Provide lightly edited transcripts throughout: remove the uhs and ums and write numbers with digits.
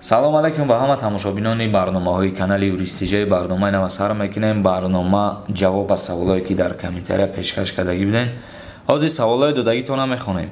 салом алайкум ба ҳама тамошобинони барномаҳои канали юристиҷаи барномаи навасар мекунем барнома ҷавоб ба саволое ки дар комментария пешкаш кардагӣ будем. ҳозир саволҳои додагитона мехонем.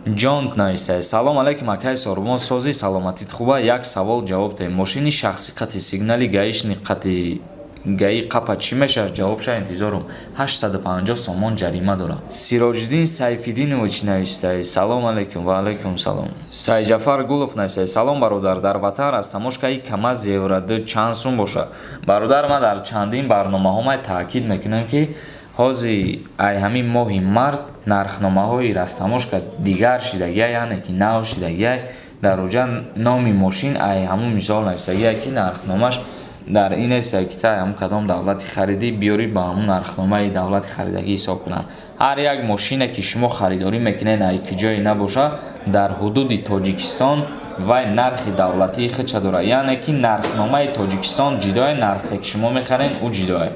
ҷонт нависае: салом алайкум акаи Сорбон, сози саломатит хуба? Як савол ҷавоб дем. Мошини шахси қати сигнали гаиш ниққати гаи қапа чӣ мешавад? Ҷавобша интизорум. 850 сомон ҷарима дора. Сироҷиддин Сайфиддинович нависае: салом алайкум. Ва алайкум салом. Сайҷафар Гулов нависае: салом бародар, дар ватан растамошкаи камаз зевради чанд сум боша? Бародар, ма дар чандин барномаҳо май таъкид мекунам ки ҳозир ай ҳамин моҳи март нархномаҳои растамошка дигар шидагия, яъне ки нав шидагия, дар оҷа номи мошин ай ҳамун мисол нависагия ки нархномаш дар ин аст ки та ҳамун кадом давлати харидӣ биёри ба ҳамун нархномаи давлати харидагӣ ҳисоб кунанд. Ҳар як мошине ки шумо харидорӣ мекунед ай ки ҷое набоша, дар ҳудуди Тоҷикистон вай нархи давлатии худша дора, яъне ки нархномаи Тоҷикистон ҷидое, нархе ки шумо мехарен ӯ ҷидое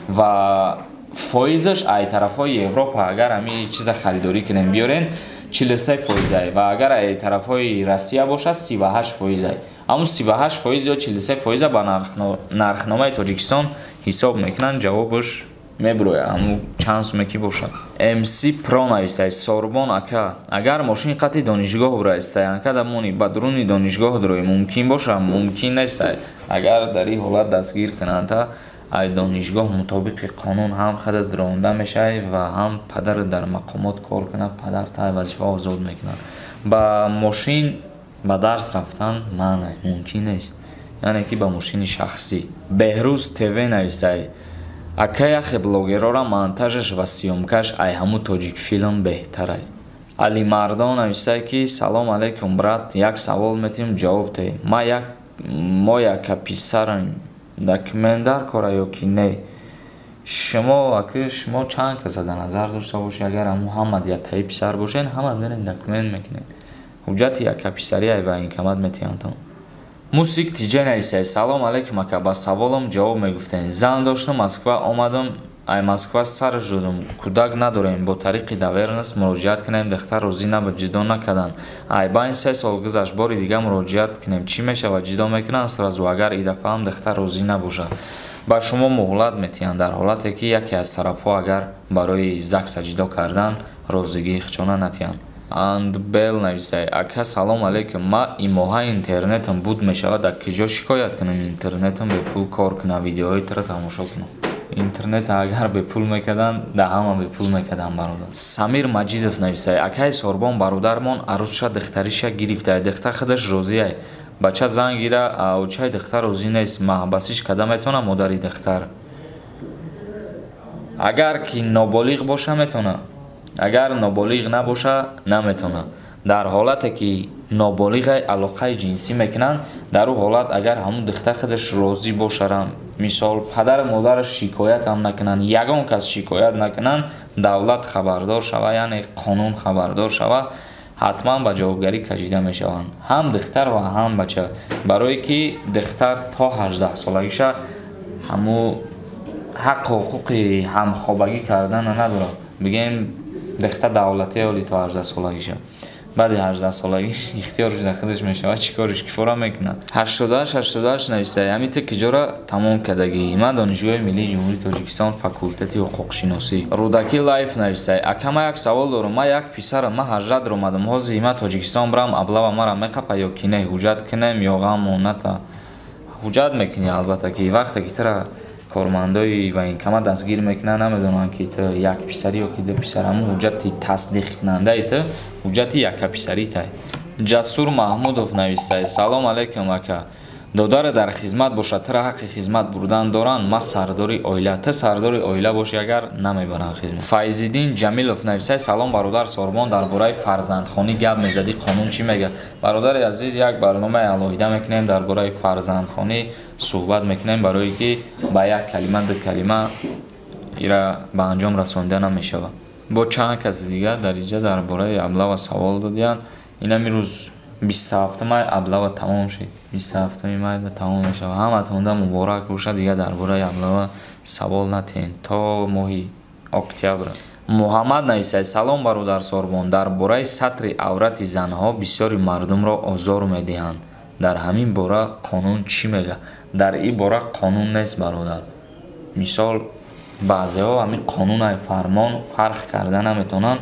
ва фоизаш ай тарафҳои Европа агар ҳамин чиза харидорӣ кунем биёрен 43% ва агар ай тарафҳои Россия боша 38%. ҳамун 38% ё 43% ба нархномаи Тоҷикистон ҳисоб мекунанд. ҷавобаш мебурояд ҳамун чанд суме ки бошад. МС Про нависае: Сорбон ака, агар мошини қати донишгоҳ бура стоянка дамони ба дуруни донишгоҳ дурои мумкин боша? Мумкин нест. Агар дар ин ҳолат дастгир кунанд ай донишгоҳ мутобиқи қонун ҳам хада дуронда мешавад ва ҳам падар дар мақомот кор кунад, падар тай вазифа озод мекунад. Ба мошин ба дарс рафтан маъна мумкин нест, яъне ки ба мошини шахсӣ. Беҳрӯз ТВ нависае: акай ахе блогерора монтажаш ва сиёмкаш ай ҳамун тоҷик филм беҳтарай. Али Мардон нависае ки салом алайкум брат, як савол метавонем ҷавоб диҳем. мо яка писарам документар кора ё ки не? Шумо чанд каса дар назар дошта бошед? Агар ҳамун ҳамад ятаи писар бошед, ҳамад мерен документ мекунед. ҳуҷҷати якаписарӣ ай ваинкамат метавонад. Мусик Тиҷа нависае: салом алайкум ака, ба саволам ҷавоб мегуфтем. Зан доштам, Москва омадам, ай Москва сар шудам, кӯдак надорем, бо тариқи давернас муроҷиат кунем, дехтар розӣ наба, ҷидо накардан. Ай ба ин 3 сол гузашт, бори дига муроҷиат кунем, чӣ мешавад? Ҷидо мекунанд сразу, агар идафаам дехтар розӣ набошад? ба шумо муҳлат метиҳанд дар ҳолате ки яке аз тарафҳо агар барои ЗАГСа ҷидо кардан розигии хучона натиҳанд. Андбел нависае: ака салом алайкум, ма имоҳа интернетам буд мешавад, дар киҷо шикоят кунам? Интернетам бепул кор кунам, видеоҳои тира тамошо кунам. Интернет агар бепул мекарданд, да ҳама бепул мекарданд бародар. Самир Маҷидов нависае: акаи Сорбон, бародармон арӯзша дехтариша гирифтае, дехтар худаш розие, бача зан гира, авчаи дехтар розӣ нест, маҳбасиш када метавона модари дехтар? Агар ки ноболиғ боша метавона, агар ноболиғ набоша наметавона. Дар ҳолате ки ноболиғай алоқаи ҷинсӣ мекунанд, дар ӯ ҳолат агар ҳамун духтар худаш розӣ бошарам, мисол падару модараш шикоят ҳам накунанд, ягон кас шикоят накунанд, давлат хабардор шава, яъне қонун хабардор шава, ҳатман ба ҷавобгарӣ кашида мешаванд, ҳам духтар ва ҳам бача. Барое ки духтар то 18 солагиша ҳамун ҳаққу ҳуқуқи ҳамхобагӣ кардана надорад. Бигем духтар давлатӣ оли то 18 солагиша, баъди 18 солагиш ихтиёриш дар худаш мешавад, чӣ кориш кифора мекунад. 88 нависае: ҳамин киҷора тамом кардагӣ, ман донишгоҳи Миллии Ҷумҳурии Тоҷикистон, факултети ҳуқуқшиносӣ. Рудаки Лайф нависае: ака ма як савол дорам, ма як писарам, ма 18 омадам, ҳозир ма Тоҷикистон барам, аблава мара меқапа ё ки не? Ҳуҷҷат кунем ё ғаму ната? ҳуҷҷат мекунӣ албатта, ки вақте ки тара кормандои военкома дастгир мекунанд, намедонанд ки ту як писарӣ ё ки ду писар, ҳамун ҳуҷҷати тасдиқкунандаи ту ҳуҷҷати якаписаритай. Ҷасур Маҳмудов нависае: салом алайкум ака, додаре дар хизмат бошад, тира ҳаққи хизмат бурдан доранд, ма сардори оила, ту сардори оила бошӣ, агар намебаранд хизмат. Файзиддин Ҷамилов нависае: салом бародар Сорбон, дар бораи фарзандхонӣ гап мезадӣ, қонун чӣ мегӯяд? Бародари азиз, як барномаи алоҳида мекунем дар бораи фарзандхонӣ суҳбат мекунем, барое ки ба як калима ду калима ира ба анҷом расонида намешавад. Бо чанд каси дига дар иҷа дар бораи аблава савол додиянд. Инами рӯз 27 май аблава тамом шид, 27 май тамом мешавад. Ҳаматонда муборак бошад, дига дар бораи аблава савол натиҳед то моҳи октябр. Муҳаммад нависае: салом бародар Сорбон, дар бораи сатри аврати занҳо бисёри мардумро озор медиҳанд. дар ҳамин бора қонун чӣ мегӯяд? Дар ин бора қонун нест бародар. мисол баъзеҳо ҳамин қонунай фармон фарқ карда наметавонанд.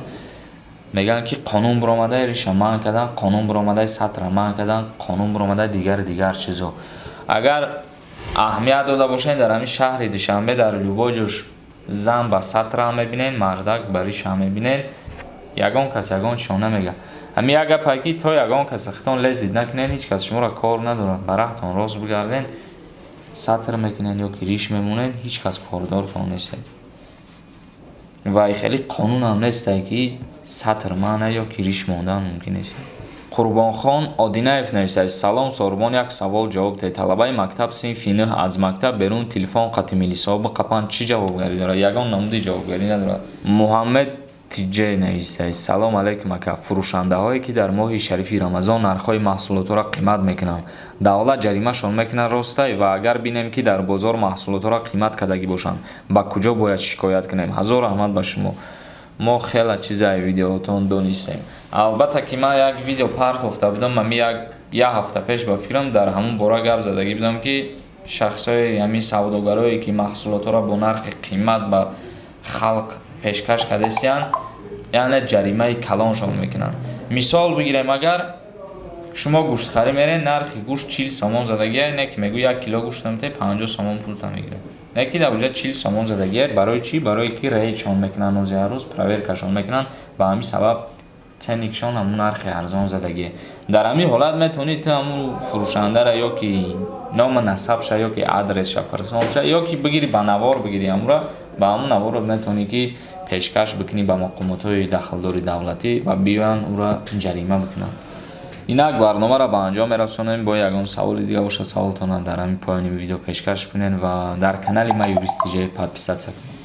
мегӯянд ки қонун биромадаи риша манъ кардан, қонун биромадаи сатра манъ кардан, қонун биромадаи дигар чизҳо. агар аҳамият дода бошед дар ҳамин шаҳри душанбе дар любой ҷош зан ба сатра мебинед, мардак ба риша мебинед, ягон кас ягон чизо намегӯяд. ҳамин як гапе ки то ягон кас хитон лезид накунед, ҳеҷ кас шуморо кор надорад. ба раҳтон рост бигарден, сатр мекунед ё ки риш мемонед, ҳеҷ кас кордортон нестед. ва хеле қонун ҳам несте ки сатр маъна ё ки риш мондан мумкин нест. Қурбонхон Одинаев нависад: салом Сорбон, як савол ҷавоб дед. Талабаи мактаб синфи 9 аз мактаб берун телефон қати милисо биқапанд, чӣ ҷавобгарӣ дорад? Ягон намуди ҷавобгарӣ надорад. Муҳаммед Тиҷей нависад: салом алейкум ака, фурӯшандаҳое ки дар моҳи шарифи Рамазон нархҳои маҳсулотро қимат мекунанд, давлат ҷаримашон мекунад ростай? Ва агар бинем ки дар бозор маҳсулотро қимат кардагӣ бошанд, ба куҷо бояд шикоят кунем? Ҳазор раҳмат ба шумо. мо хеле чизаи видеотон донистем. Албатта ки ман як видео партофта будам, ман як ҳафта пеш ба фикрам дар ҳамон бора гап задагӣ будам ки шахсои ҳамин савдогарое ки маҳсулотро бо нархи қимат ба халқ пешкаш кардесиянд, яъне ҷаримаи калоншон мекунанд. Мисол бигирем, агар шумо гӯштхарӣ меред, нархи гӯшт 40 сомон задагия, не ки мегӯ 1 кило гӯштам те 50 сомон пулта мегирад. Не ки дар ҷои 40 сомон задагия, барои чӣ? Барое ки рейдшон мекунанд, рӯзи ҳаррӯз проверкашон мекунанд, ба ҳамин сабаб ценникшон ҳамун нархи арзон задагия. Дар ҳамин ҳолат метавонед ҳамун фурӯшандара ё ки номи насабша ё ки адресша парсонша ё ки бигири ба навор бигири ҳамура, ба ҳамун навор метавонӣ ки пешкаш бикунӣ ба мақомотҳои дахлдори давлатӣ ва биёянд ӯра ҷарима бикунанд. инак барномаро ба анҷом мерасонем. бо ягон саволи дига боша саволтонро дар ҳамин поёни видео пешкаш кунед ва дар канали ма юристи ҷей подписатсия кунед.